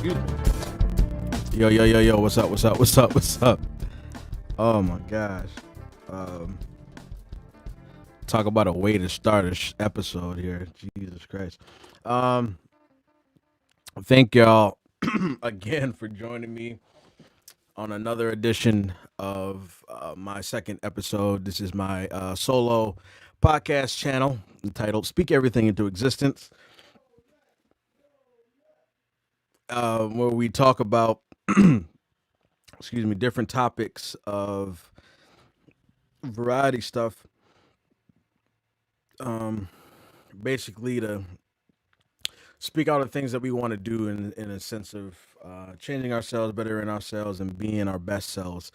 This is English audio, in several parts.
Excuse me. Yo. What's up? Oh my gosh. Talk about a way to start a episode here. Jesus Christ. Thank y'all again for joining me on another edition of my second episode. This is my solo podcast channel entitled Speak Everything into Existence, where we talk about different topics of variety stuff, basically to speak out of things that we want to do in a sense of changing ourselves, bettering ourselves, and being our best selves.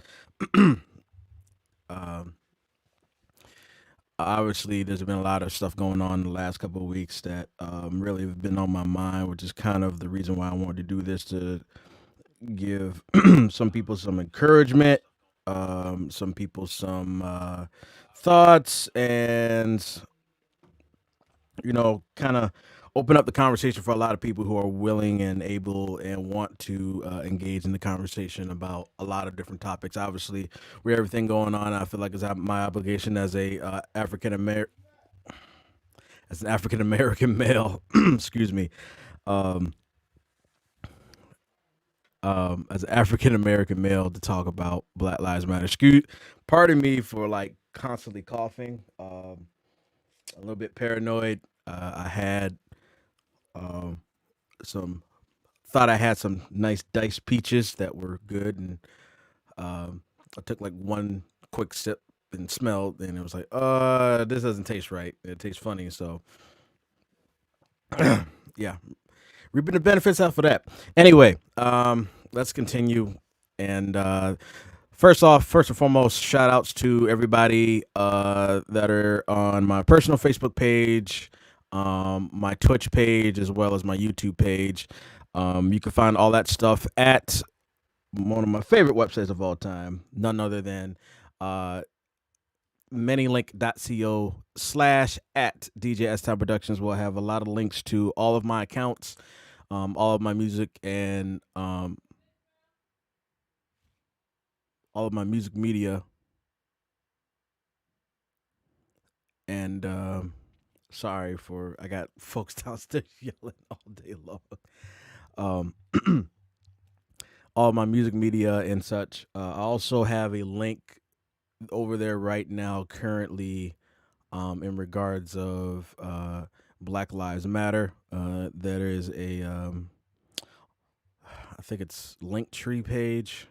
Obviously, there's been a lot of stuff going on in the last couple of weeks that really have been on my mind, which is kind of the reason why I wanted to do this, to give some people some encouragement, some people some thoughts, and kind of open up the conversation for a lot of people who are willing and able and want to engage in the conversation about a lot of different topics. Obviously, with everything going on, I feel like it's my obligation as a as an African American male. Excuse me. Um, as an African American male, to talk about Black Lives Matter. Pardon me for like constantly coughing. A little bit paranoid. I had some thought I had some nice diced peaches that were good, and I took like one quick sip and smelled, and it was like, this doesn't taste right. It tastes funny, so yeah, reaping the benefits out for that. Anyway, let's continue. And first and foremost, shout outs to everybody that are on my personal Facebook page, my Twitch page, as well as my YouTube page. You can find all that stuff at one of my favorite websites of all time, none other than manylink.co/at DJ Time Productions. Will have a lot of links to all of my accounts, all of my music, and all of my music media. And sorry for, I got folks downstairs yelling all day long. All my music media and such. I also have a link over there right now currently in regards of Black Lives Matter. There is a I think it's Linktree page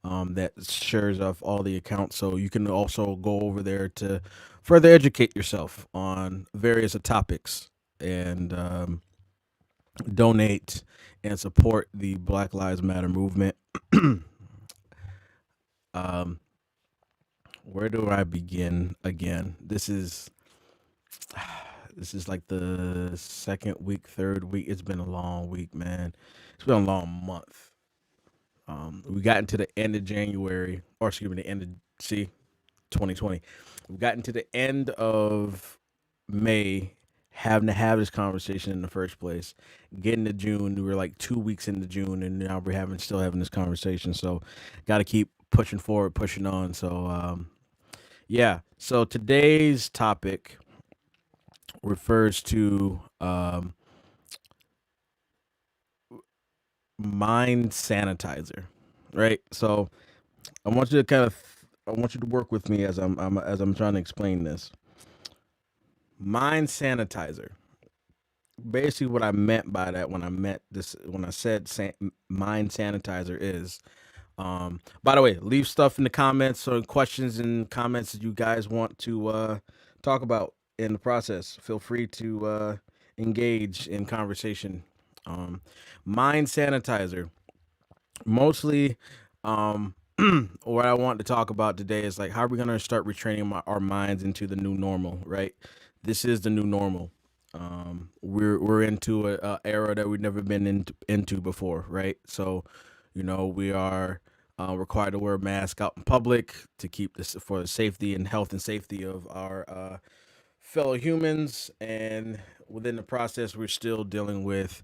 that shares off all the accounts, so you can also go over there to further educate yourself on various topics and donate and support the Black Lives Matter movement. Where do I begin again? This is like the second week, third week. It's been a long week, man. It's been a long month. We got into the end of January, or excuse me, the end of 2020. We got into the end of May, having to have this conversation in the first place. Getting to June, we were like 2 weeks into June, and now we're still having this conversation. So, got to keep pushing forward, pushing on. So, yeah. So today's topic refers to mind sanitizer, right? So I want you to work with me as I'm trying to explain this. Mind sanitizer. Basically, what I meant by that when I said mind sanitizer is, by the way, leave stuff in the comments or questions and comments that you guys want to talk about in the process. Feel free to engage in conversation. Mind sanitizer. Mostly, what I want to talk about today is like, how are we going to start retraining our minds into the new normal, right? This is the new normal. We're into a era that we've never been into before, right? So, we are required to wear a mask out in public to keep this for the safety and health and safety of our fellow humans. And within the process, we're still dealing with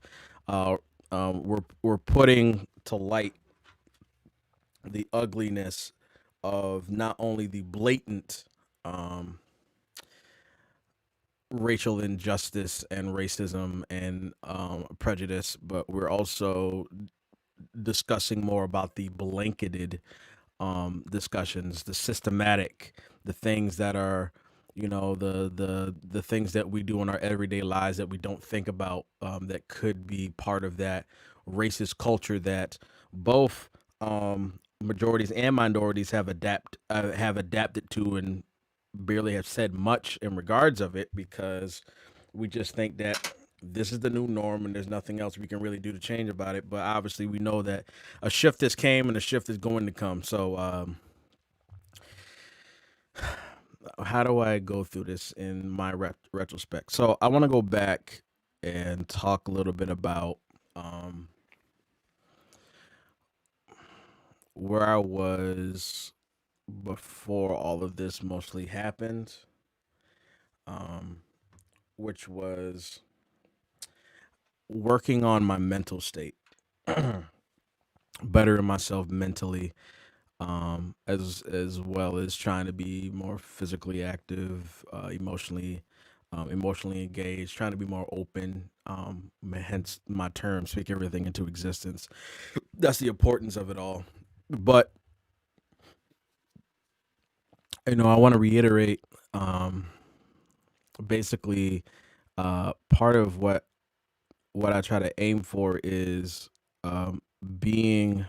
we're putting to light the ugliness of not only the blatant um, racial injustice and racism and prejudice, but we're also discussing more about the blanketed discussions, the systematic, the things that are, the things that we do in our everyday lives that we don't think about, that could be part of that racist culture that both majorities and minorities have adapted to and barely have said much in regards of it because we just think that this is the new norm and there's nothing else we can really do to change about it. But obviously, we know that a shift has came and a shift is going to come. So, how do I go through this in my retrospect? So, I want to go back and talk a little bit about um, where I was before all of this mostly happened, um, which was working on my mental state, bettering myself mentally, as well as trying to be more physically active, emotionally engaged, trying to be more open. Hence my term, speak everything into existence. That's the importance of it all. But I want to reiterate, um, basically, part of what I try to aim for is being,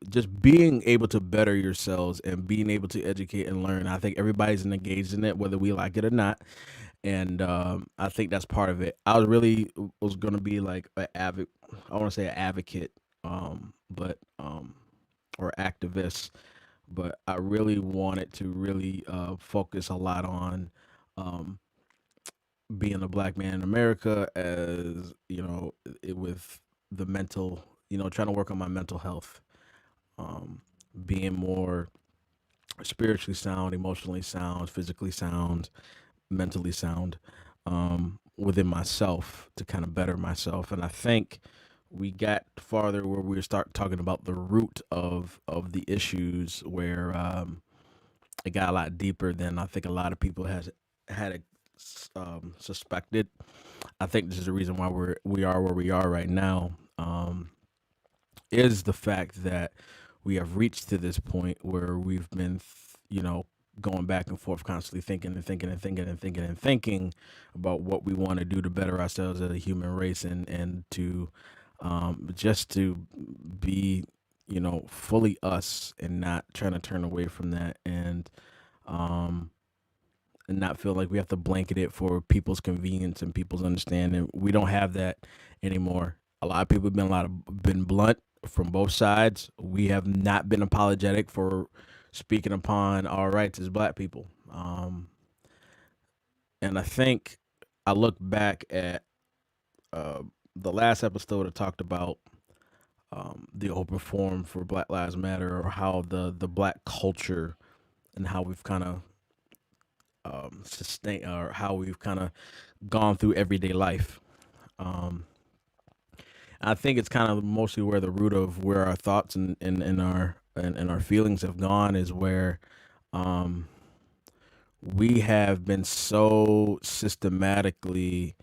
just being able to better yourselves and being able to educate and learn. I think everybody's engaged in it, whether we like it or not. And I think that's part of it. I was going to be like I want to say an advocate, but or activist, but I really wanted to really focus a lot on um, being a black man in America, as with the mental, trying to work on my mental health, um, being more spiritually sound, emotionally sound, physically sound, mentally sound, within myself to kind of better myself. And I think we got farther where we start talking about the root of the issues, where it got a lot deeper than I think a lot of people has had suspected. I think this is the reason why we are where we are right now. Is the fact that we have reached to this point where we've been, going back and forth, constantly thinking and thinking and thinking and thinking and thinking about what we want to do to better ourselves as a human race, and to just to be, fully us and not trying to turn away from that, um, and not feel like we have to blanket it for people's convenience and people's understanding. We don't have that anymore. A lot of people have been blunt from both sides. We have not been apologetic for speaking upon our rights as black people. And I think I look back at uh, the last episode that talked about the open forum for Black Lives Matter, or how the black culture and how we've kind of sustain, or how we've kind of gone through everyday life. Um, I think it's kind of mostly where the root of where our thoughts and our feelings have gone is where um, we have been so systematically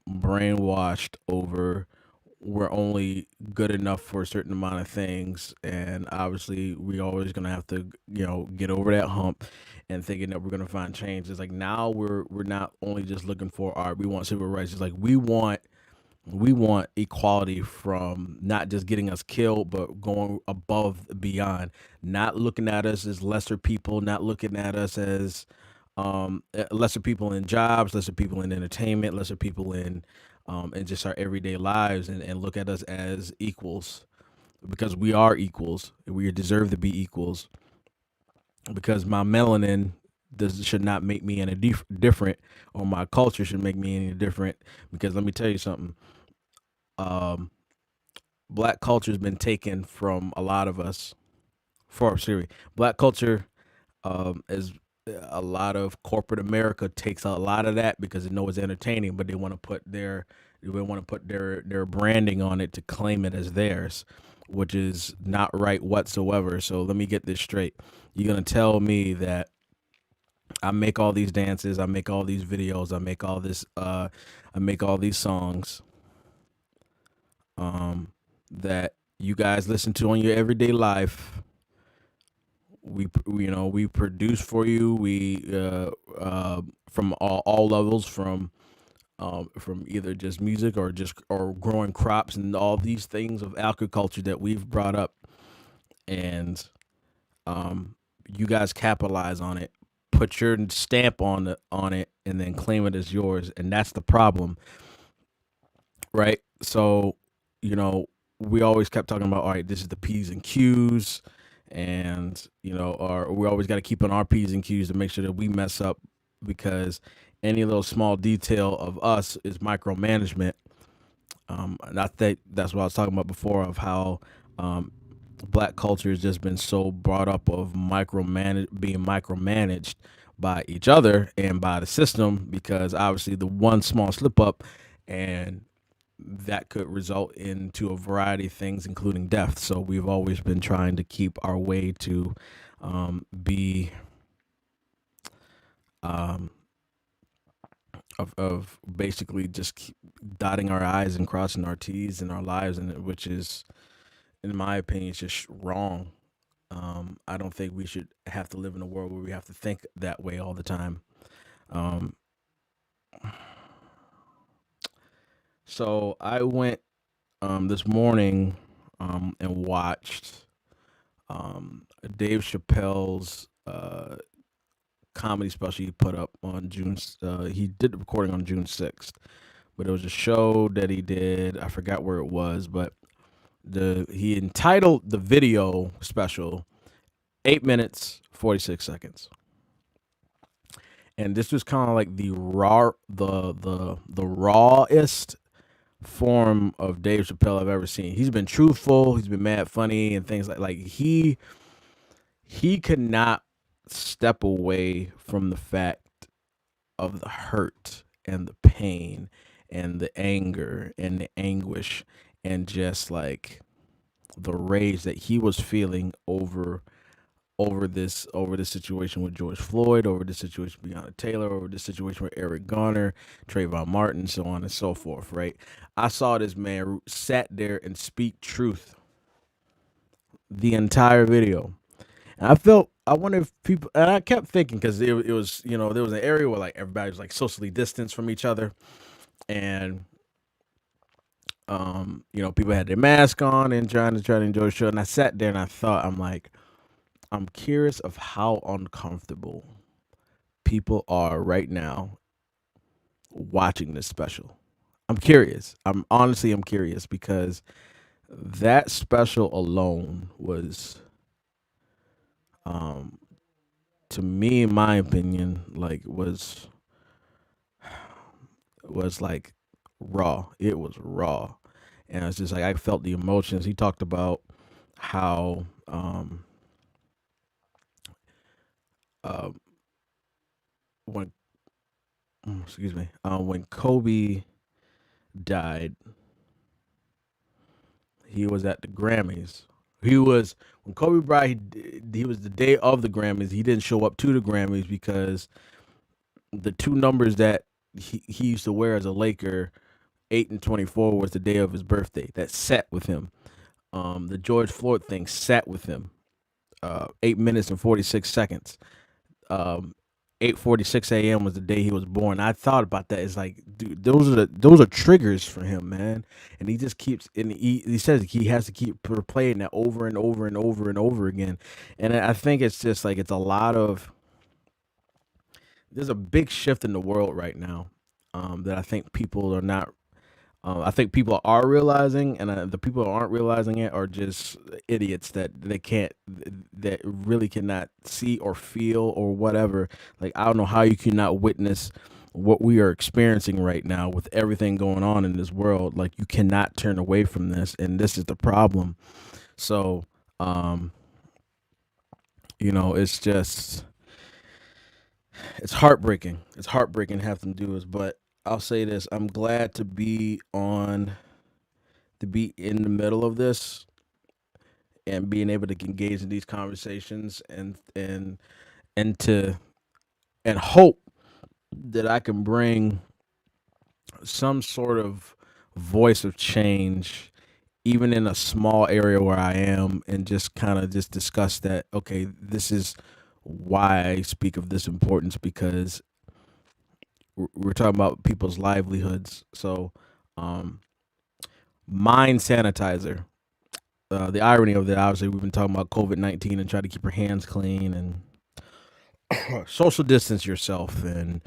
brainwashed over we're only good enough for a certain amount of things, and obviously we always gonna have to get over that hump, and thinking that we're gonna find change. It's like now we're not only just looking for art, we want civil rights. It's like we want equality, from not just getting us killed, but going above beyond, not looking at us as lesser people, not looking at us as lesser people in jobs, lesser people in entertainment, lesser people in just our everyday lives, and look at us as equals, because we are equals. We deserve to be equals, because my melanin should not make me any different, or my culture should make me any different. Because let me tell you something. Um, Black culture has been taken from a lot of us. For serious, black culture is. a lot of corporate America takes a lot of that because they know it's entertaining, but they want to put their branding on it to claim it as theirs, which is not right whatsoever. So let me get this straight. You're gonna tell me that I make all these dances, I make all these videos, I make all these songs um, that you guys listen to on your everyday life. We produce for you. We from all levels, from either just music or growing crops and all these things of agriculture that we've brought up, and you guys capitalize on it, put your stamp on it, and then claim it as yours, and that's the problem, right? So, you know, we always kept talking about, all right, this is the P's and Q's, and or we always got to keep on our P's and Q's to make sure that we mess up, because any little small detail of us is micromanagement. And I think that's what I was talking about before, of how black culture has just been so brought up of being micromanaged by each other and by the system, because obviously the one small slip up, and that could result into a variety of things, including death. So we've always been trying to keep our way to be um, of basically just keep dotting our I's and crossing our T's in our lives, and which is, in my opinion, is just wrong. I don't think we should have to live in a world where we have to think that way all the time. Um, so I went this morning and watched Dave Chappelle's comedy special he put up on June. He did the recording on June 6th, but it was a show that he did. I forgot where it was, but he entitled the video special 8 minutes 46 seconds, and this was kind of like the rawest form of Dave Chappelle I've ever seen. He's been truthful, he's been mad funny and things like he could not step away from the fact of the hurt and the pain and the anger and the anguish, and just like the rage that he was feeling over this situation with George Floyd, over this situation with Breonna Taylor, over this situation with Eric Garner, Trayvon Martin, so on and so forth, right? I saw this man sat there and speak truth the entire video. And I wonder if people, and I kept thinking, because it was, there was an area where like everybody was like socially distanced from each other, and people had their mask on and trying to enjoy the show. And I sat there and I thought, I'm like, I'm curious of how uncomfortable people are right now watching this special. I'm curious. I'm curious, because that special alone was, um, to me, in my opinion, like was like raw. It was raw, and it's just like I felt the emotions. He talked about how uh, when excuse me, when Kobe died, he was at the Grammys. He was When Kobe died. He was the day of the Grammys. He didn't show up to the Grammys because the two numbers that he used to wear as a Laker, 8 and 24, was the day of his birthday. That sat with him. The George Floyd thing sat with him. 8 minutes and 46 seconds. Um, 8:46 a.m. was the day he was born. I thought about that. It's like, dude, those are triggers for him, man. And he just keeps, and he says he has to keep replaying that over and over and over and over again. And I think it's just like, it's a lot of, there's a big shift in the world right now, that I think people are not. I think people are realizing, and the people who aren't realizing it are just idiots that they can't, that really cannot see or feel or whatever. Like, I don't know how you cannot witness what we are experiencing right now with everything going on in this world. Like, you cannot turn away from this, and this is the problem. So, it's just, It's heartbreaking. It's heartbreaking to have them do this, but I'll say this: I'm glad to be in the middle of this and being able to engage in these conversations and to and hope that I can bring some sort of voice of change even in a small area where I am and just kind of just discuss that okay, this is why I speak of this importance because we're talking about people's livelihoods. So um mind sanitizer. The irony of that, obviously, we've been talking about COVID-19 and try to keep your hands clean and social distance yourself and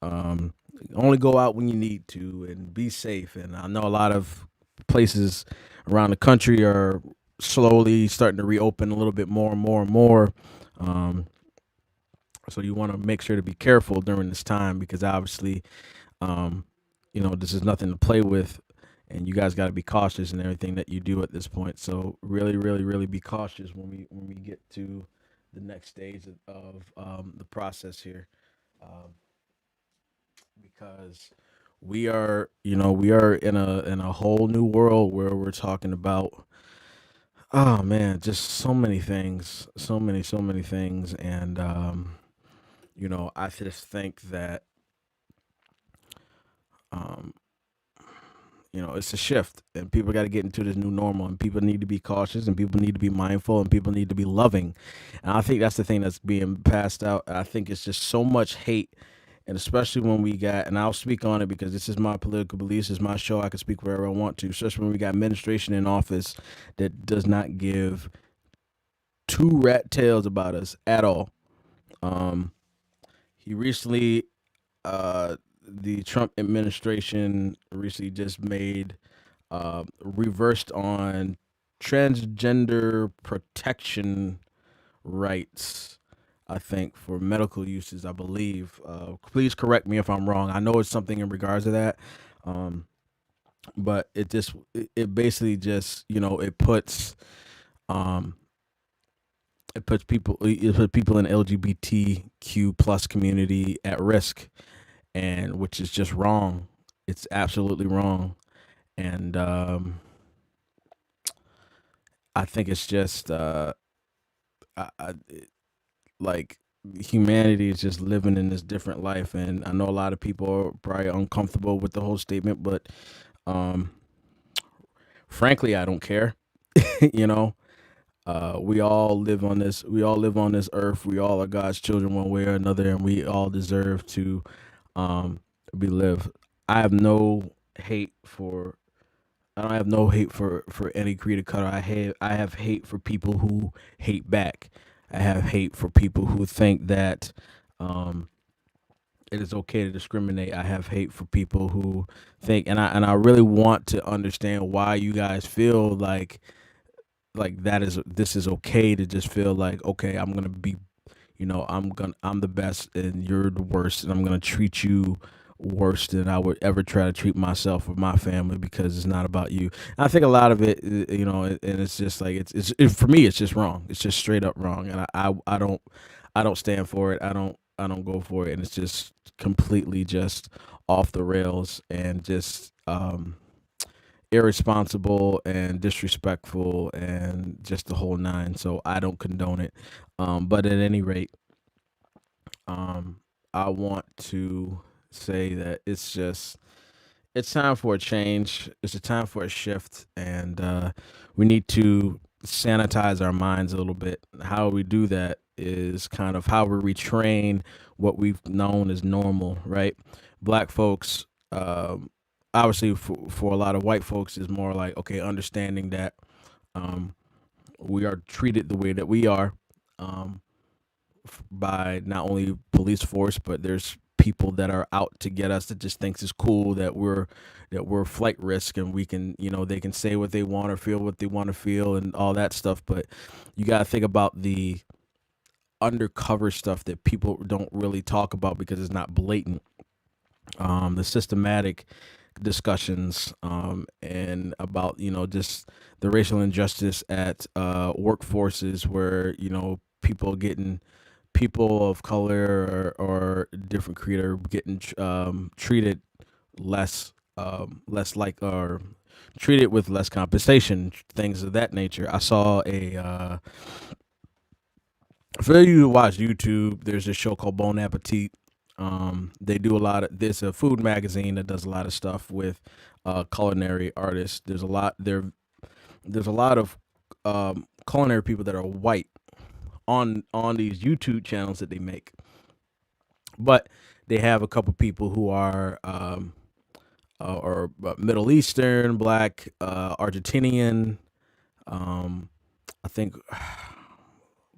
um, only go out when you need to and be safe. And I know a lot of places around the country are slowly starting to reopen a little bit more and more and more. Um, so you want to make sure to be careful during this time because obviously, um, this is nothing to play with. And you guys got to be cautious in everything that you do at this point. So really, really, really be cautious when we get to the next stage of the process here, um, because we are in a whole new world where we're talking about oh man, just so many things, so many things, and I just think that um, it's a shift and people got to get into this new normal and people need to be cautious and people need to be mindful and people need to be loving. And I think that's the thing that's being passed out. I think it's just so much hate. And especially when we got, and I'll speak on it because this is my political beliefs, this is my show. I can speak wherever I want to. Especially when we got administration in office that does not give two rat tails about us at all. Um, he recently, the Trump administration recently just made reversed on transgender protection rights. I think for medical uses, I believe. Please correct me if I'm wrong. I know it's something in regards to that, um, but it basically just um, it puts people in LGBTQ plus community at risk, and which is just wrong. It's absolutely wrong, and I think it's just like humanity is just living in this different life, and I know a lot of people are probably uncomfortable with the whole statement, but um, frankly, I don't care. you know, we all live on this. We all live on this earth. We all are God's children, one way or another, and we all deserve to um, be lived. I have no hate for. I don't have no hate for any creed or color. I have hate for people who hate back. I have hate for people who think that um, it is okay to discriminate. I have hate for people who think, and I really want to understand why you guys feel like this is okay to just feel like okay, I'm gonna be, I'm the best and you're the worst, and I'm gonna treat you worse than I would ever try to treat myself or my family because it's not about you. And I think a lot of it, and it's just like for me, it's just wrong. It's just straight up wrong, and I don't stand for it. I don't go for it, and it's just completely just off the rails and just irresponsible and disrespectful and just the whole nine. So I don't condone it. But at any rate, I want to say that it's time for a change. It's a time for a shift, and we need to sanitize our minds a little bit. How we do that is kind of how we retrain what we've known as normal, right? Black folks, obviously, for a lot of white folks, is more like okay, understanding that um, we are treated the way that we are. Um, by not only police force, but there's people that are out to get us that just thinks it's cool that we're flight risk and we can, they can say what they want or feel what they want to feel and all that stuff. But you got to think about the undercover stuff that people don't really talk about because it's not blatant. The systematic discussions and about just the racial injustice at workforces where people getting people of color or different creator getting treated less like or treated with less compensation, things of that nature. I saw a for you who watch YouTube, there's a show called Bon Appetit. They do a lot of there's a food magazine that does a lot of stuff with culinary artists. There's a lot of culinary people that are white on these YouTube channels that they make, but they have a couple people who are or Middle Eastern, Black, Argentinian, I think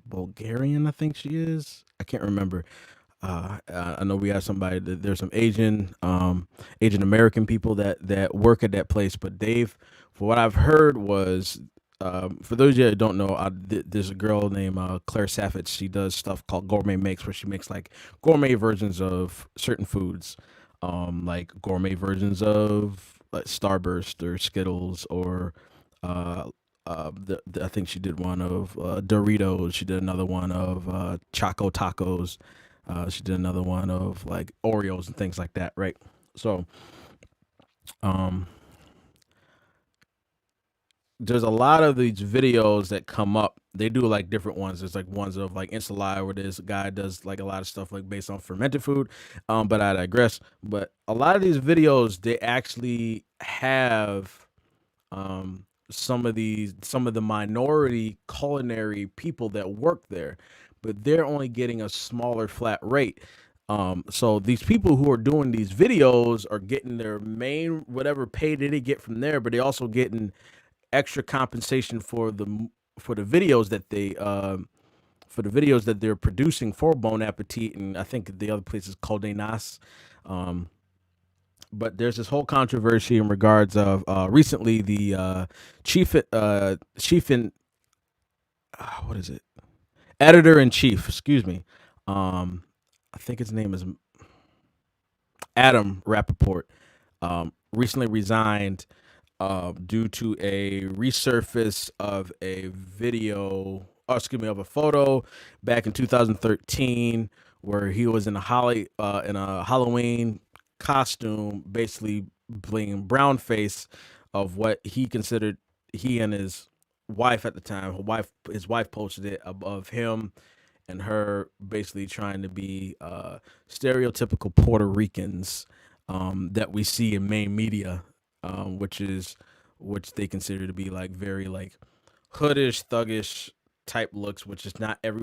Bulgarian. I think she is. I can't remember. I know we have somebody. There's some Asian American people that work at that place, but for what I've heard was, for those of you that don't know, there's a girl named Claire Saffitz. She does stuff called Gourmet Makes, where she makes like gourmet versions of certain foods, like gourmet versions of Starburst or Skittles or I think she did one of Doritos. She did another one of Choco Tacos. She did another one of like Oreos and things like that, right? So, there's a lot of these videos that come up. They do like different ones. There's like ones of like Insta where this guy does like a lot of stuff like based on fermented food. But I digress. But a lot of these videos, they actually have some of the minority culinary people that work there, but they're only getting a smaller flat rate. So these people who are doing these videos are getting their main whatever pay that they get from there, but they also getting extra compensation for the videos that they're producing for Bon Appetit, and I think the other place is Condé Nast. But there's this whole controversy in regards of recently the chief in what is it? Editor in chief, excuse me. I think his name is Adam Rappaport. Recently resigned due to a resurface of a video, of a photo back in 2013 where he was in a Halloween costume, basically playing brown face of what he considered he and his wife at the time. His wife posted it of him and her basically trying to be stereotypical Puerto Ricans that we see in main media, which they consider to be like very like hoodish, thuggish type looks, which is not every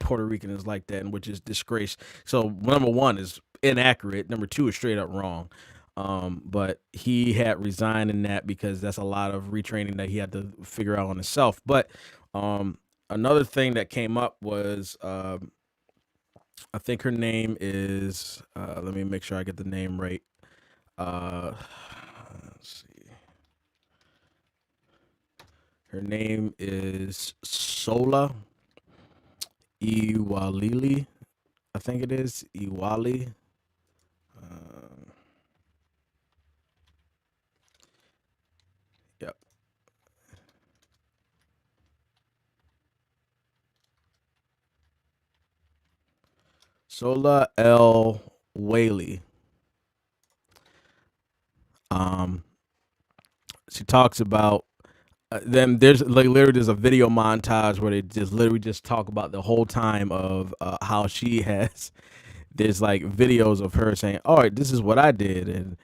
Puerto Rican is like that, and which is disgrace. So number one is inaccurate. Number two is straight up wrong. But he had resigned in that because that's a lot of retraining that he had to figure out on himself. But another thing that came up was I think her name is let me make sure I get the name right. Let's see. Her name is Sola Iwalili. I think it is Iwali. Yep. Sola El Whaley. She talks about then there's like literally there's a video montage where they just literally just talk about the whole time of how she has there's like videos of her saying, all right, this is what I did, and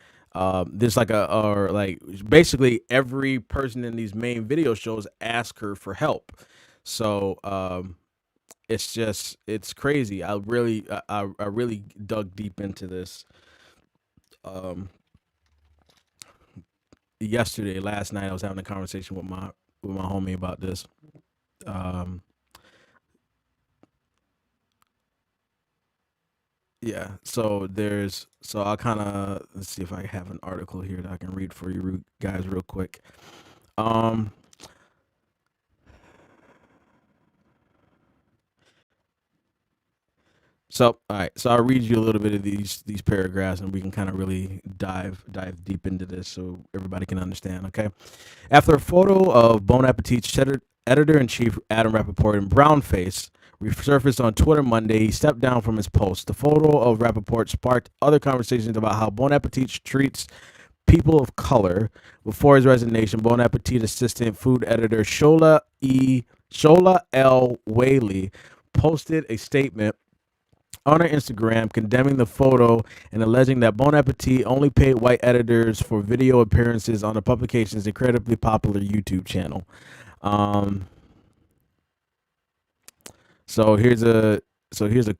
there's like or like basically every person in these main video shows ask her for help. So it's crazy. I really dug deep into this last night. I was having a conversation with my homie about this. Yeah, so I'll kind of let's see if I have an article here that I can read for you guys real quick. So, all right. So I'll read you a little bit of these paragraphs, and we can kind of really dive deep into this, so everybody can understand. Okay. After a photo of Bon Appetit's editor in chief Adam Rappaport in brown face resurfaced on Twitter Monday. He stepped down from his post. The photo of Rappaport sparked other conversations about how Bon Appetit treats people of color. Before his resignation, Bon Appetit assistant food editor Shola L. Whaley posted a statement on her Instagram condemning the photo and alleging that Bon Appetit only paid white editors for video appearances on the publication's incredibly popular YouTube channel. So here's a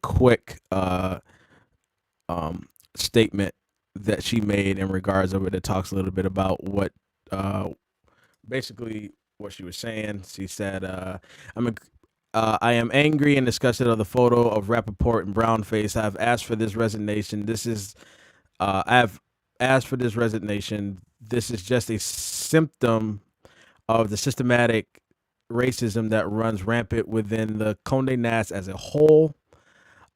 quick statement that she made in regards of it. It talks a little bit about what basically what she was saying. She said, I am angry and disgusted of the photo of Rappaport and Brownface. I have asked for this resignation. I have asked for this resignation. This is just a symptom of the systematic racism that runs rampant within the Condé Nast as a whole.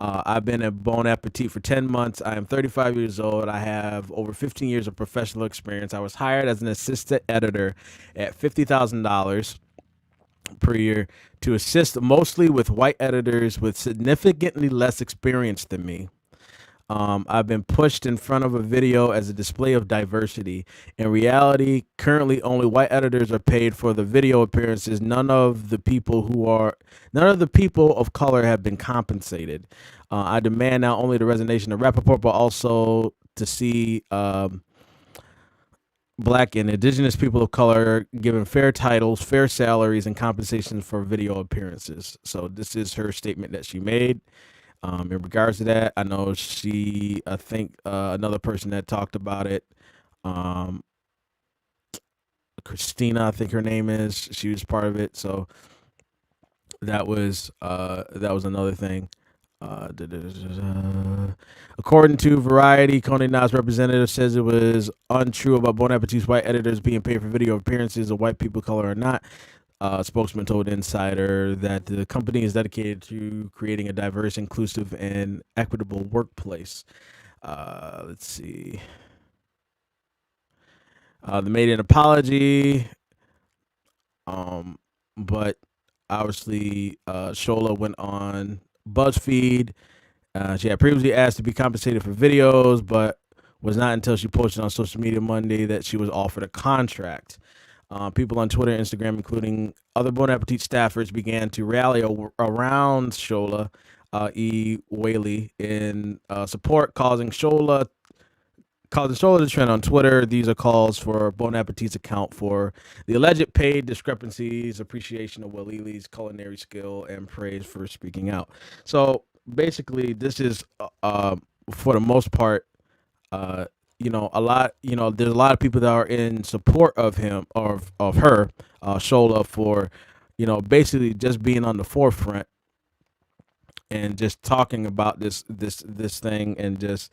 I've been at Bon Appetit for 10 months. I am 35 years old. I have over 15 years of professional experience. I was hired as an assistant editor at $50,000 per year to assist mostly with white editors with significantly less experience than me. I've been pushed in front of a video as a display of diversity. In reality, currently only white editors are paid for the video appearances. None of the people of color have been compensated. I demand not only the resignation of Rappaport, but also to see Black and indigenous people of color given fair titles, fair salaries, and compensations for video appearances. So this is her statement that she made. In regards to that, I know I think another person that talked about it, Christina, I think her name is, she was part of it. So that was another thing. According to Variety, Condé Nast representative says it was untrue about Bon Appetit's white editors being paid for video appearances of white people of color or not. Spokesman told Insider that the company is dedicated to creating a diverse, inclusive, and equitable workplace. Let's see. They made an apology, but obviously Shola went on BuzzFeed. She had previously asked to be compensated for videos, but was not until she posted on social media Monday that she was offered a contract. People on Twitter and Instagram, including other Bon Appetit staffers, began to rally around Shola E. Whaley in support, causing Shola to trend on Twitter. These are calls for Bon Appetit's account for the alleged paid discrepancies, appreciation of Whaley's culinary skill, and praise for speaking out. So basically, this is for the most part, there's a lot of people that are in support of him or of her, Shola, for, basically just being on the forefront and just talking about this thing and just,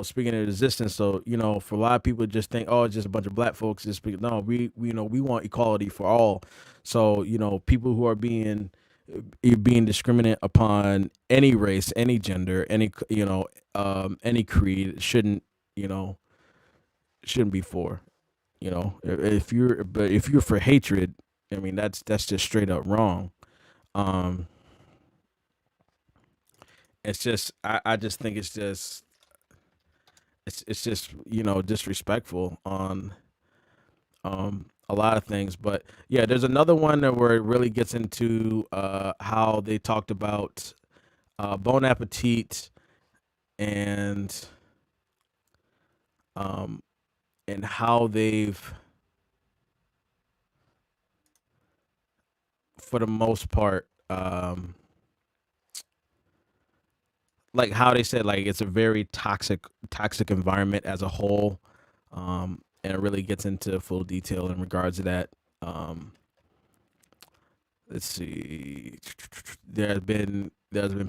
speaking of resistance. So, for a lot of people just think, oh, it's just a bunch of black folks just speaking. No, we want equality for all. So, people who are being discriminated upon, any race, any gender, any creed shouldn't be for, if you're for hatred, I mean, that's just straight up wrong. It's just, I just think it's just disrespectful on a lot of things. But yeah, there's another one where it really gets into how they talked about Bon Appetit and how they've, for the most part, like how they said, like, it's a very toxic environment as a whole, and it really gets into full detail in regards to that. Let's see, there's been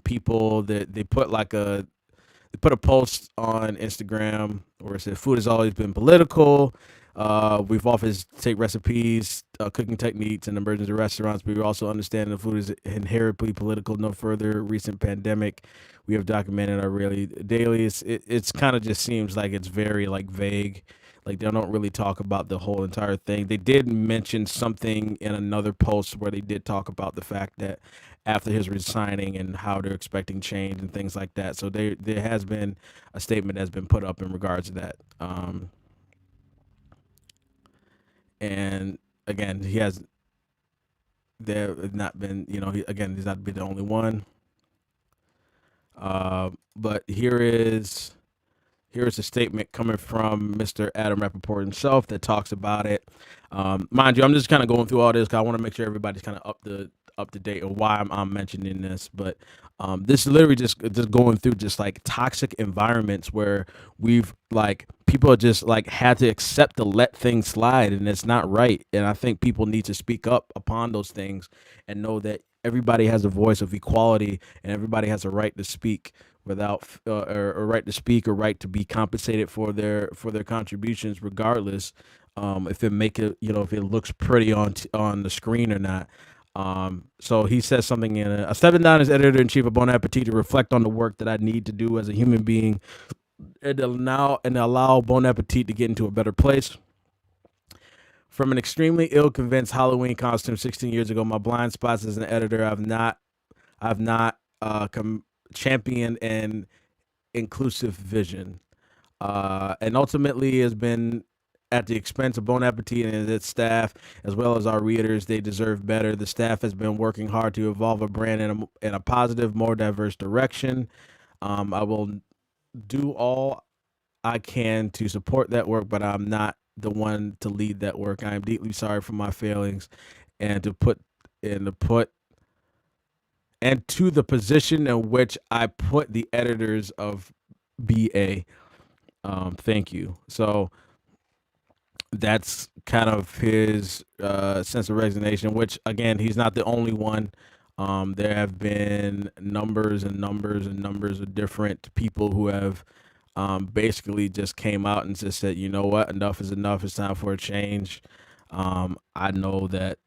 people that they put a post on Instagram where it said food has always been political. We've often take recipes, cooking techniques, and emergency restaurants, but we also understand the food is inherently political. No further recent pandemic, we have documented our really daily. It's kind of just seems like it's very vague. Like they don't really talk about the whole entire thing. They did mention something in another post where they did talk about the fact that after his resigning and how they're expecting change and things like that. So there has been a statement that's been put up in regards to that. And again, there has not been, he's not been the only one. But here's a statement coming from Mr. Adam Rappaport himself that talks about it. Mind you, I'm just kind of going through all this because I want to make sure everybody's kind of up to date on why I'm mentioning this. But this is literally just going through just like toxic environments where we've like people are just like had to accept to let things slide, and it's not right. And I think people need to speak up upon those things and know that everybody has a voice of equality and everybody has a right to speak without or right to speak or right to be compensated for their contributions, regardless if it make it if it looks pretty on the screen or not. So he says something in a stepping down as editor in chief of Bon Appetit to reflect on the work that I need to do as a human being and allow Bon Appetit to get into a better place. From an extremely ill-convinced Halloween costume 16 years ago, my blind spots as an editor, I've not championed an inclusive vision, and ultimately has been at the expense of Bon Appetit and its staff, as well as our readers. They deserve better. The staff has been working hard to evolve a brand in a positive, more diverse direction. I will do all I can to support that work, but I'm not the one to lead that work. I am deeply sorry for my failings and to the position in which I put the editors of BA. Thank you. So that's kind of his sense of resignation, which again, he's not the only one. There have been numbers and numbers and numbers of different people who have basically just came out and just said, you know what, enough is enough. It's time for a change. I know that,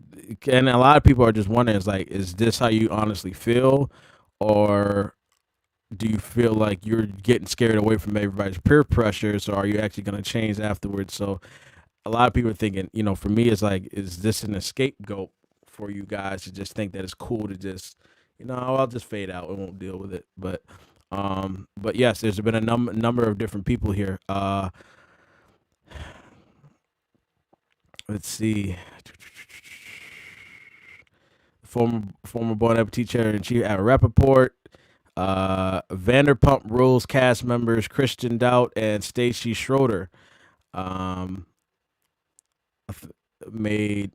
and a lot of people are just wondering, is this how you honestly feel? Or do you feel like you're getting scared away from everybody's peer pressure? So are you actually going to change afterwards? So a lot of people are thinking, for me, it's like, is this an scapegoat for you guys to just think that it's cool to just, I'll just fade out and won't deal with it. But yes, there's been a number of different people here. Let's see. Former Bon Appetit chair and chief at Rappaport, Vanderpump Rules cast members Christian Doubt and Stacey Schroeder made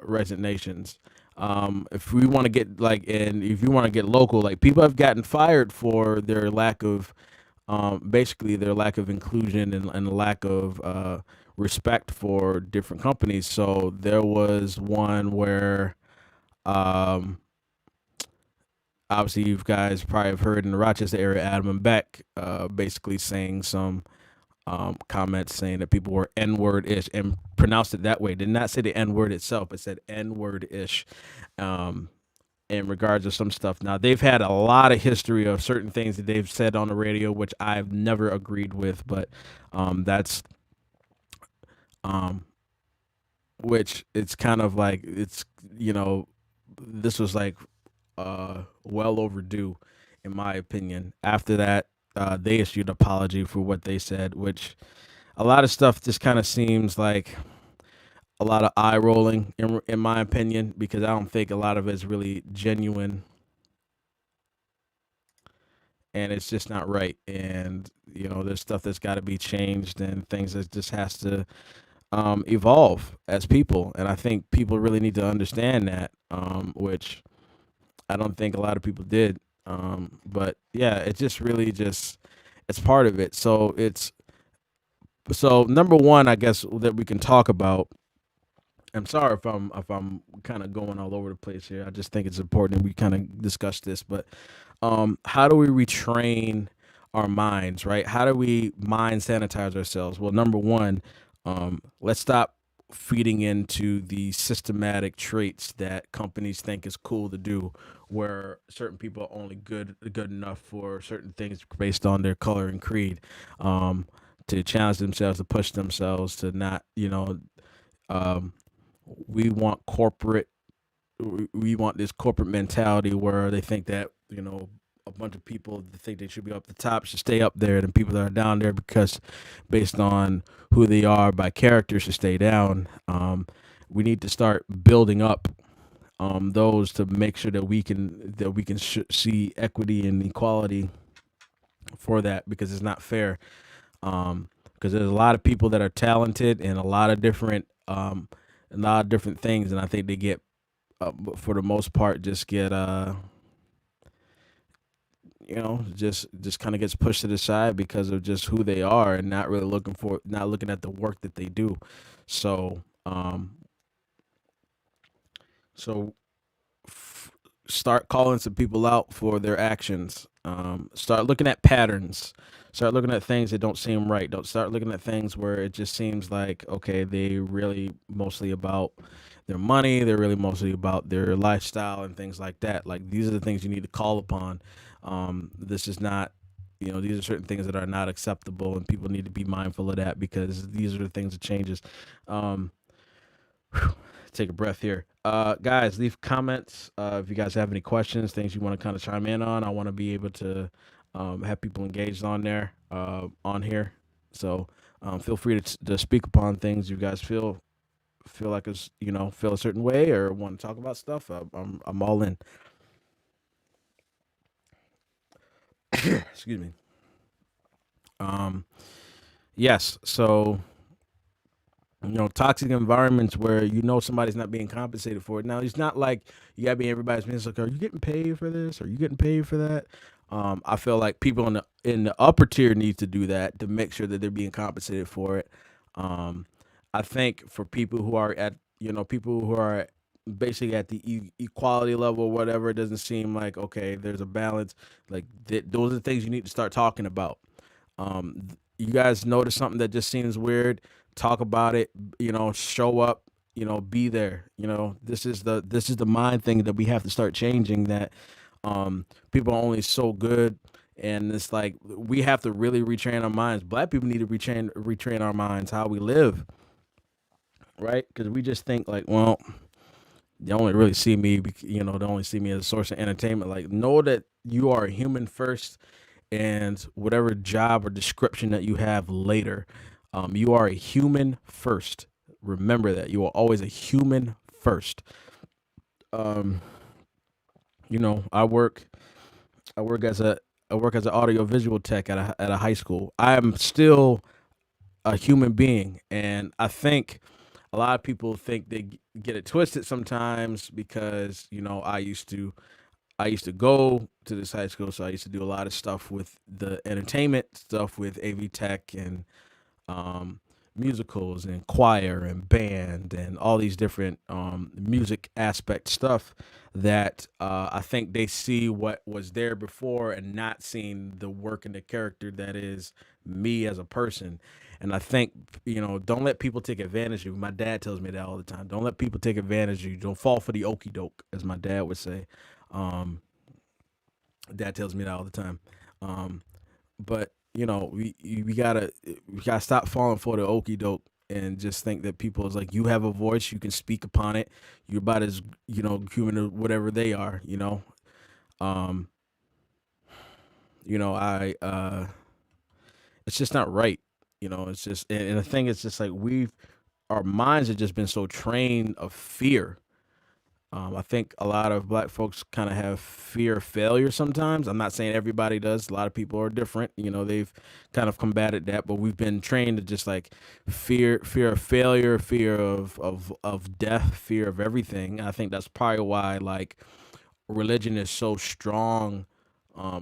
resignations. If we want to get if you want to get local, people have gotten fired for their lack of basically their lack of inclusion and lack of respect for different companies. So there was one where obviously you guys probably have heard in the Rochester area, Adam and Beck basically saying some comments saying that people were N-word-ish and pronounced it that way. Did not say the N-word itself, but said N-word-ish in regards to some stuff. Now, they've had a lot of history of certain things that they've said on the radio, which I've never agreed with, but that's which it's kind of like, it's, this was like well overdue, in my opinion. After that, they issued an apology for what they said, which a lot of stuff just kind of seems like a lot of eye rolling, in my opinion, because I don't think a lot of it's really genuine, and it's just not right. And there's stuff that's got to be changed and things that just has to evolve as people. And I think people really need to understand that, which I don't think a lot of people did. But yeah, it's just really it's part of it. So number one, I guess, that we can talk about. I'm sorry if I'm kind of going all over the place here. I just think it's important that we kind of discuss this. But how do we retrain our minds, right? How do we mind sanitize ourselves? Well, number one, let's stop feeding into the systematic traits that companies think is cool to do, where certain people are only good enough for certain things based on their color and creed, to challenge themselves, to push themselves, to not, we want corporate we want this corporate mentality where they think that, a bunch of people that think they should be up the top should stay up there, and people that are down there because based on who they are by character should stay down. We need to start building up those to make sure that we can see equity and equality for that, because it's not fair. Because there's a lot of people that are talented and a lot of different things, and I think they get, for the most part, just get just kind of gets pushed to the side because of just who they are, and not looking at the work that they do. So so start calling some people out for their actions. Start looking at patterns. Start looking at things that don't seem right. Don't start looking at things where it just seems like, okay, they really mostly about their money. They're really mostly about their lifestyle and things like that. Like, these are the things you need to call upon. This is not, these are certain things that are not acceptable, and people need to be mindful of that, because these are the things that changes. Um, Take a breath here. Guys, leave comments if you guys have any questions, things you want to kind of chime in on. I want to be able to have people engaged on there, on here. So feel free to speak upon things you guys feel like it's, feel a certain way or want to talk about stuff. I'm all in. Excuse me. Um, yes. So, toxic environments where somebody's not being compensated for it. Now, it's not like you gotta be everybody's business. Like, are you getting paid for this? Are you getting paid for that? I feel like people in the upper tier need to do that to make sure that they're being compensated for it. Um, I think for people who are basically at the equality level or whatever, it doesn't seem like, okay, there's a balance. Like, those are the things you need to start talking about. You guys notice something that just seems weird, talk about it, show up, be there. This is the mind thing that we have to start changing, that people are only so good, and it's like we have to really retrain our minds. Black people need to retrain our minds how we live, right? Because we just think like, well, they only really see me, they only see me as a source of entertainment. Like, know that you are a human first, and whatever job or description that you have later, you are a human first. Remember that you are always a human first. Um, I work as a I work as an audio visual tech at a high school. I am still a human being, and I think a lot of people think they get it twisted sometimes, because I used to go to this high school, so I used to do a lot of stuff with the entertainment stuff with AV Tech and um, musicals and choir and band and all these different music aspect stuff that I think they see what was there before and not seeing the work and the character that is me as a person. And I think, don't let people take advantage of you. My dad tells me that all the time. Don't let people take advantage of you. Don't fall for the okey doke, as my dad would say. Um, Dad tells me that all the time. Um, but we gotta stop falling for the okey doke and just think that people is like, you have a voice, you can speak upon it. You're about as human as whatever they are. Um, I It's just not right. It's just, and the thing is just like, our minds have just been so trained of fear. I think a lot of black folks kind of have fear of failure sometimes. I'm not saying everybody does. A lot of people are different. They've kind of combated that, but we've been trained to just like fear of failure, fear of death, fear of everything. I think that's probably why like religion is so strong,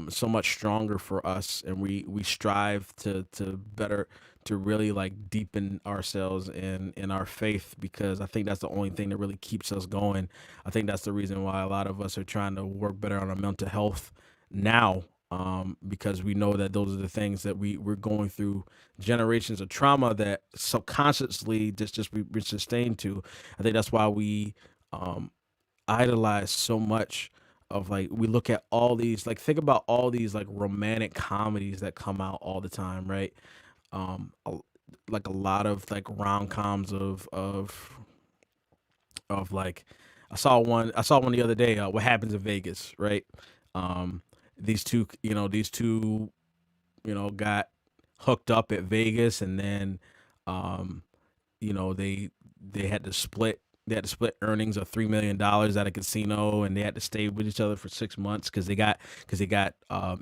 so much stronger for us, and we strive to better, to really like deepen ourselves in our faith, because I think that's the only thing that really keeps us going. I think that's the reason why a lot of us are trying to work better on our mental health now, because we know that those are the things that we're going through, generations of trauma that subconsciously just we're sustained to. I think that's why we um, idolize so much of, like, we look at all these, like, think about all these like romantic comedies that come out all the time, right? A, like a lot of like rom-coms of like I saw one the other day. What happens in Vegas, right? Um, these two, got hooked up at Vegas, and then, um, you know, they had to split. They had to split earnings of $3 million at a casino, and they had to stay with each other for 6 months because they got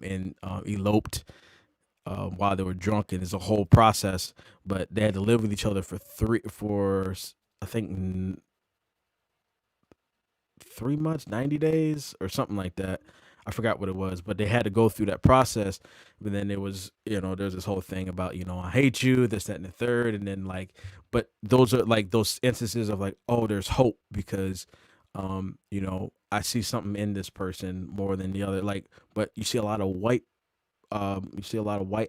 in eloped while they were drunk, and it's a whole process. But they had to live with each other for I think 3 months, 90 days, or something like that. I forgot what it was, but they had to go through that process. But then there was, there's this whole thing about, I hate you, this, that, and the third, and then like, but those are like those instances of like, oh, there's hope because, I see something in this person more than the other. Like, but you see a lot of white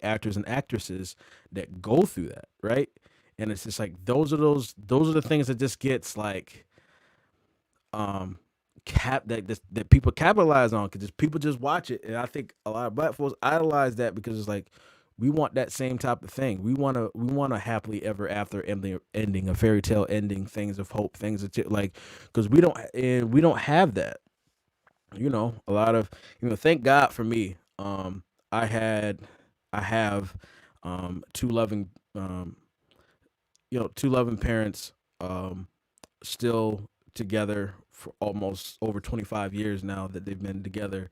actors and actresses that go through that, right? And it's just like those are the things that just gets like um that people capitalize on because people just watch it, and I think a lot of black folks idolize that because it's like we want that same type of thing. We want a happily ever after ending, a fairy tale ending, things of hope, things that like because we don't have that. A lot of thank God for me. I had I have two loving two loving parents, still together for almost over 25 years now that they've been together.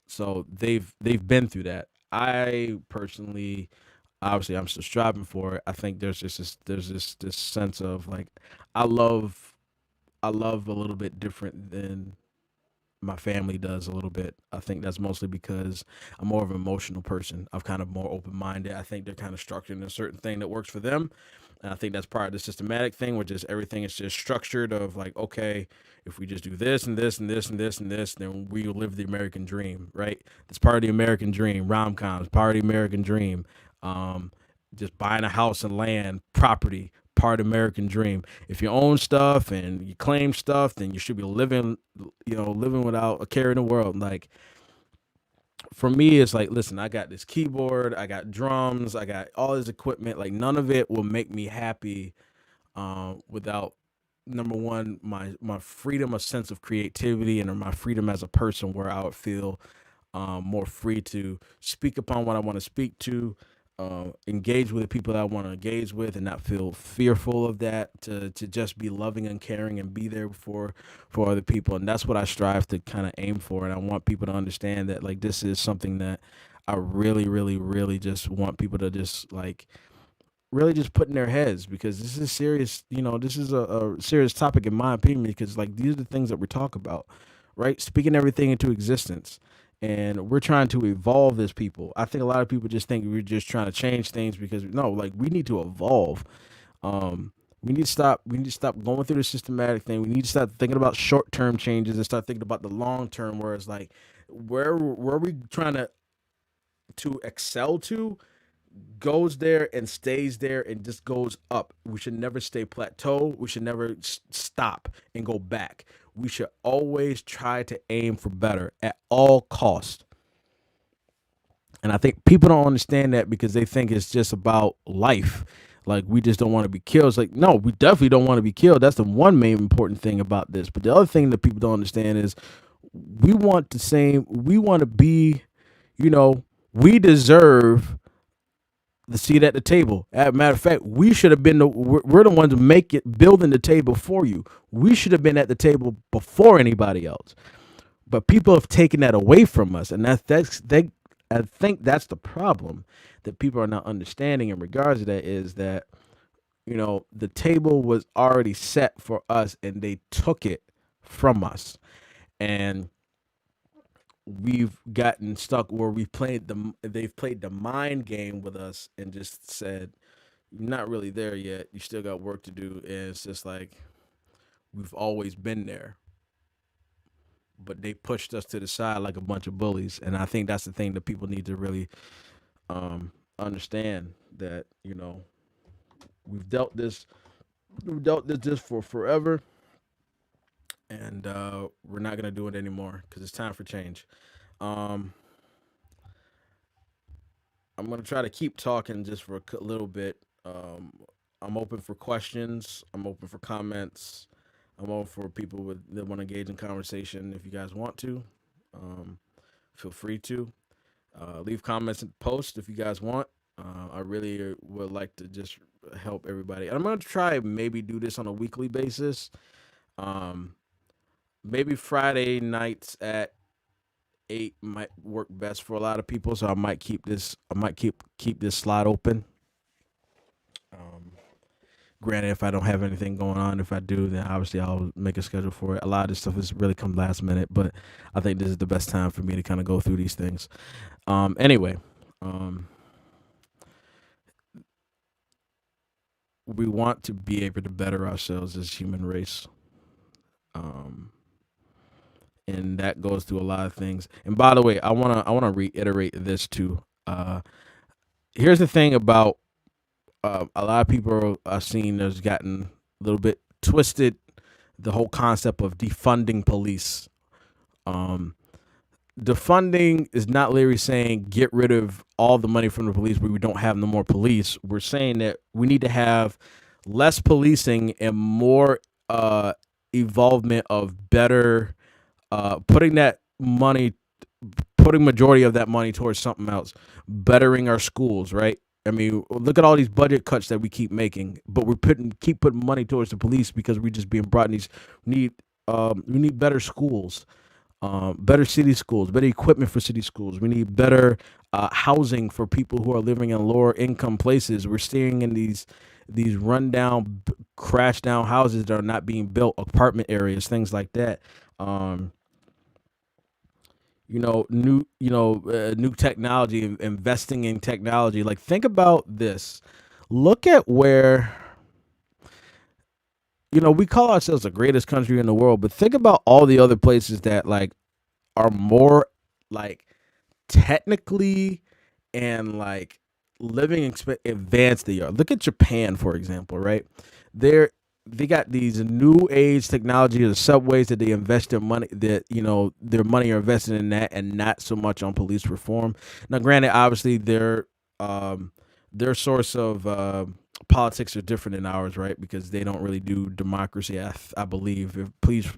So they've been through that. I personally, obviously, I'm still striving for it. I think there's this sense of like I love I love a little bit different than my family does a little bit. I think that's mostly because I'm more of an emotional person. I'm kind of more open minded. I think they're kind of structured in a certain thing that works for them. And I think that's part of the systematic thing, where just everything is just structured of like, okay, if we just do this and this and this and this and this, then we will live the American dream, right? That's part of the American dream. Rom coms, part of the American dream. Um, just buying a house and land, property, part of the American dream. If you own stuff and you claim stuff, then you should be living without a care in the world. Like for me, it's like, listen, I got this keyboard, I got drums, I got all this equipment. Like none of it will make me happy without number one, my freedom, a sense of creativity, and my freedom as a person, where I would feel more free to speak upon what I want to speak to, engage with the people that I want to engage with, and not feel fearful of that. To just be loving and caring and be there for other people, and that's what I strive to kind of aim for. And I want people to understand that like this is something that I really, really, really just want people to just like really just put in their heads, because this is serious. This is a serious topic in my opinion, because like these are the things that we're talking about, right? Speaking everything into existence. And we're trying to evolve as people. I think a lot of people just think we're just trying to change things, because no, like we need to evolve. We need to stop going through the systematic thing. We need to start thinking about short-term changes and start thinking about the long term, where it's like where we trying to excel to goes there and stays there and just goes up. We should never stay plateau. We should never stop and go back. We should always try to aim for better at all costs. And I think people don't understand that, because they think it's just about life. Like we just don't want to be killed. It's like, no, we definitely don't want to be killed. That's the one main important thing about this. But the other thing that people don't understand is we want to be, you know, we deserve the seat at the table. As a matter of fact, we should have been we're the ones building the table for you. We should have been at the table before anybody else. But people have taken that away from us, and I think that's the problem that people are not understanding in regards to that, is that the table was already set for us, and they took it from us, and we've gotten stuck where they've played the mind game with us and just said, you're not really there yet, you still got work to do. And it's just like we've always been there, but they pushed us to the side like a bunch of bullies. And I think that's the thing that people need to really understand, that we've dealt this for forever, and we're not gonna do it anymore, because it's time for change. um I'm gonna try to keep talking just for a little bit. I'm open for questions. I'm open for comments. I'm all for people that want to engage in conversation. If you guys want to, um, feel free to leave comments and post if you guys want. I really would like to just help everybody. I'm gonna try maybe do this on a weekly basis. Um, Maybe Friday nights at 8 might work best for a lot of people, so I might keep this. I might keep this slot open. Um, Granted, if I don't have anything going on, if I do, then obviously I'll make a schedule for it. A lot of this stuff has really come last minute, but I think this is the best time for me to kind of go through these things. Anyway, um, we want to be able to better ourselves as human race. Um, and that goes through a lot of things. And by the way, I wanna reiterate this too. Here's the thing about a lot of people I've seen has gotten a little bit twisted. The whole concept of defunding police. Um, Defunding is not literally saying get rid of all the money from the police where we don't have no more police. We're saying that we need to have less policing and more involvement of better putting that money, putting majority of that money towards something else, bettering our schools, right? I mean, look at all these budget cuts that we keep making, but keep putting money towards the police because we're just being brought in these. We need better schools, better city schools, better equipment for city schools. We need better housing for people who are living in lower income places. We're staying in these rundown, crash down houses that are not being built, apartment areas, things like that. Um, new technology, investing in technology. Like, think about this. Look at where we call ourselves the greatest country in the world, but think about all the other places that like are more like technically and like advanced they are. Look at Japan, for example, right? They got these new age technology, the subways that they invest their money, that their money are invested in that, and not so much on police reform. Now, granted, obviously their source of politics are different than ours, right? Because they don't really do democracy. I believe. Please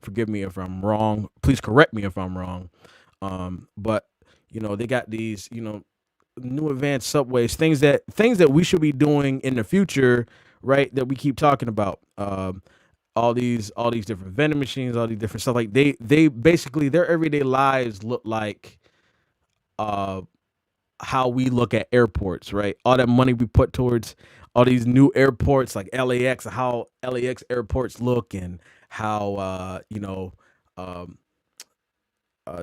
forgive me if I'm wrong. Please correct me if I'm wrong. But they got these new advanced subways, things that we should be doing in the future, right? That we keep talking about. All these different vending machines, all these different stuff. Like they basically their everyday lives look like uh how we look at airports, right? All that money we put towards all these new airports like LAX, how LAX airports look, and how um,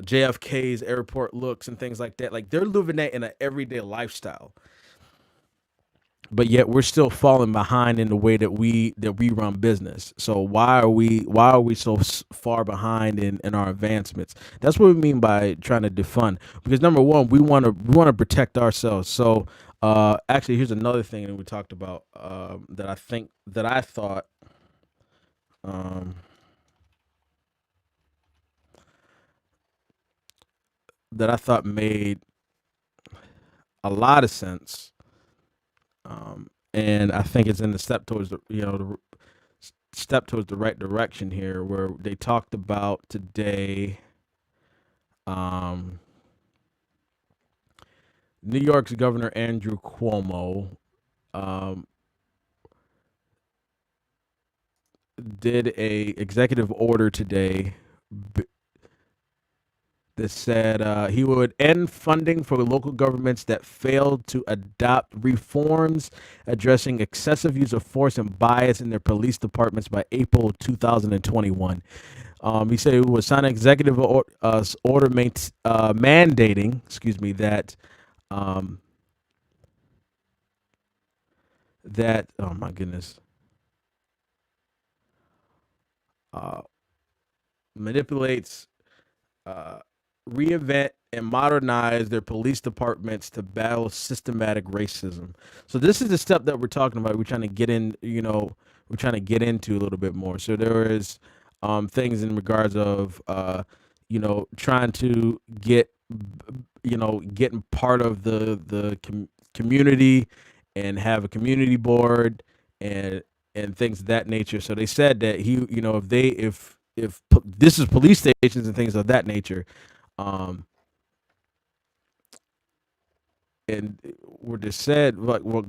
JFK's airport looks and things like that. Like, they're living that in an everyday lifestyle, but yet we're still falling behind in the way that we run business. So why are we so far behind in our advancements? That's what we mean by trying to defund. Because number one, we want to protect ourselves. So actually, here's another thing that we talked about, that I thought um, made a lot of sense, and I think it's in the step towards the right direction here, where they talked about today. Um, New York's Governor Andrew Cuomo um, did a executive order today that said he would end funding for local governments that failed to adopt reforms addressing excessive use of force and bias in their police departments by April 2021. He said it would sign an executive order mandating, um, that oh my goodness, uh, manipulates, uh, reinvent and modernize their police departments to battle systematic racism. So this is the step that we're talking about. We're trying to get in, we're trying to get into a little bit more. So there is things in regards of trying to getting part of the community, and have a community board, and and things of that nature. So they said that he, you know, if this is police stations and things of that nature, um, and what they said, like, well,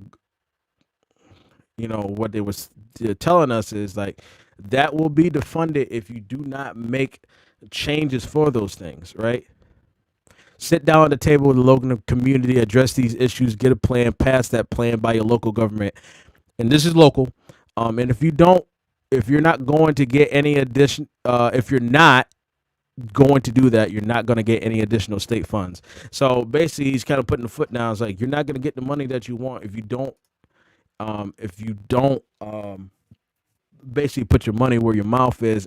you know, what they was telling us is like that will be defunded if you do not make changes for those things, right? Sit down at the table with the local community, address these issues, get a plan, pass that plan by your local government, and this is local. And if you don't, if you're not going to get any addition, if you're not going to do that, you're not going to get any additional state funds. So basically, he's kind of putting the foot down. It's like you're not going to get the money that you want if you don't basically put your money where your mouth is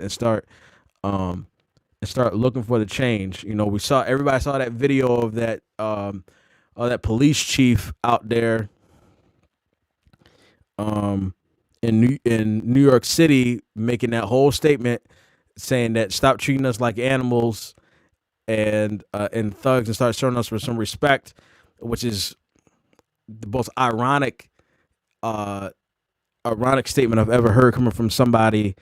um, and start looking for the change. You know, everybody saw that video of that police chief out there in New York City making that whole statement saying that stop treating us like animals and thugs and start showing us for some respect, which is the most ironic statement I've ever heard coming from somebody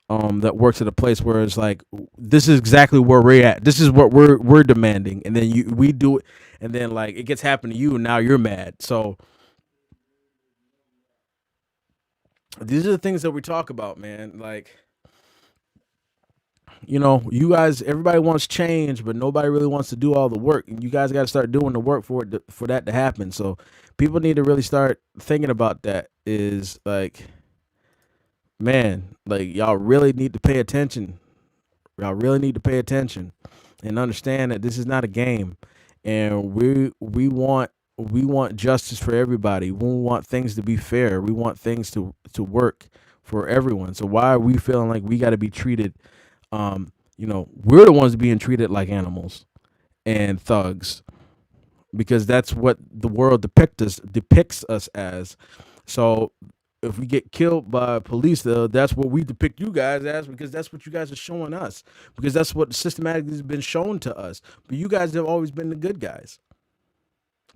that works at a place where it's like, this is exactly where we're at. This is what we're demanding, and then we do it, and then like it gets happened to you, and now you're mad. So these are the things that we talk about, man. Like, you know, you guys, everybody wants change, but nobody really wants to do all the work. And you guys got to start doing the work for that to happen. So people need to really start thinking about that. Is like, man, like y'all really need to pay attention. Y'all really need to pay attention and understand that this is not a game, and we want justice for everybody. We want things to be fair. We want things to work for everyone. So why are we feeling like we got to be treated? You know, we're the ones being treated like animals and thugs because that's what the world depicts us as. So if we get killed by police, though, that's what we depict you guys as, because that's what you guys are showing us, because that's what systematically has been shown to us. But you guys have always been the good guys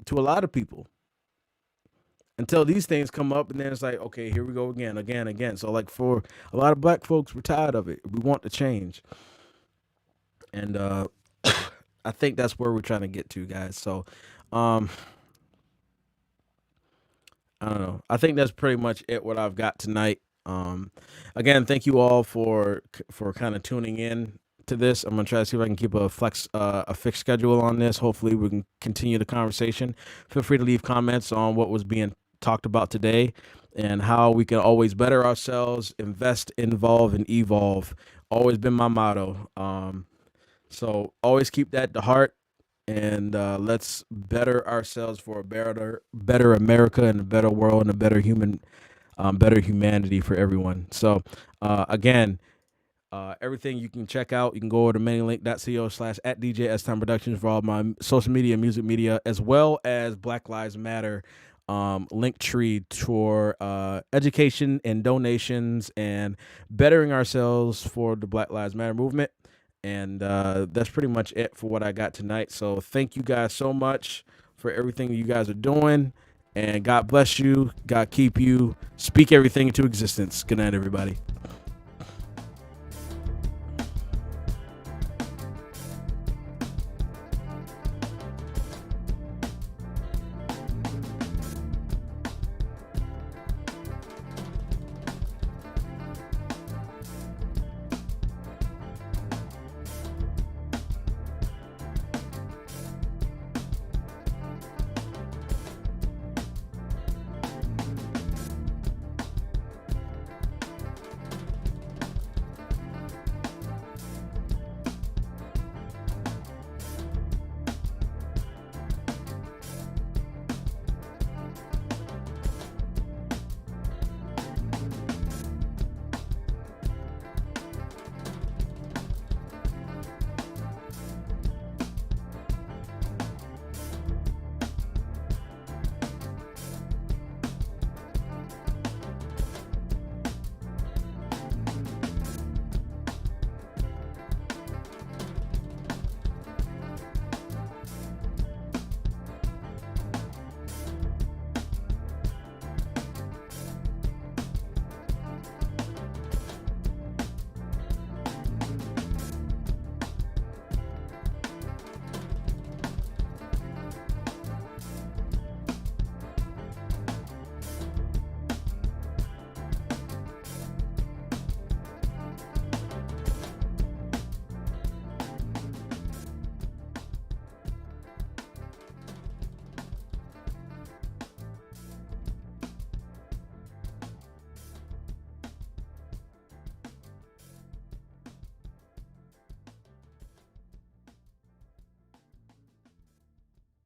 to a lot of people until these things come up, and then it's like, okay, here we go again. So like for a lot of black folks, we're tired of it. We want to change. And I think that's where we're trying to get to, guys. So I don't know. I think that's pretty much it, what I've got tonight. Again, thank you all for kind of tuning in to this. I'm gonna try to see if I can keep a fixed schedule on this. Hopefully we can continue the conversation. Feel free to leave comments on what was being talked about today and how we can always better ourselves, invest, involve, and evolve. Always been my motto. So always keep that to heart, and let's better ourselves for a better America and a better world and a better humanity for everyone. So again, everything you can check out, you can go over to manylink.co/@DJSTime Productions for all my social media, music media, as well as Black Lives Matter link tree for education and donations and bettering ourselves for the Black Lives Matter movement. And that's pretty much it for what I got tonight. So thank you guys so much for everything you guys are doing. And God bless you. God keep you. Speak everything into existence. Good night, everybody.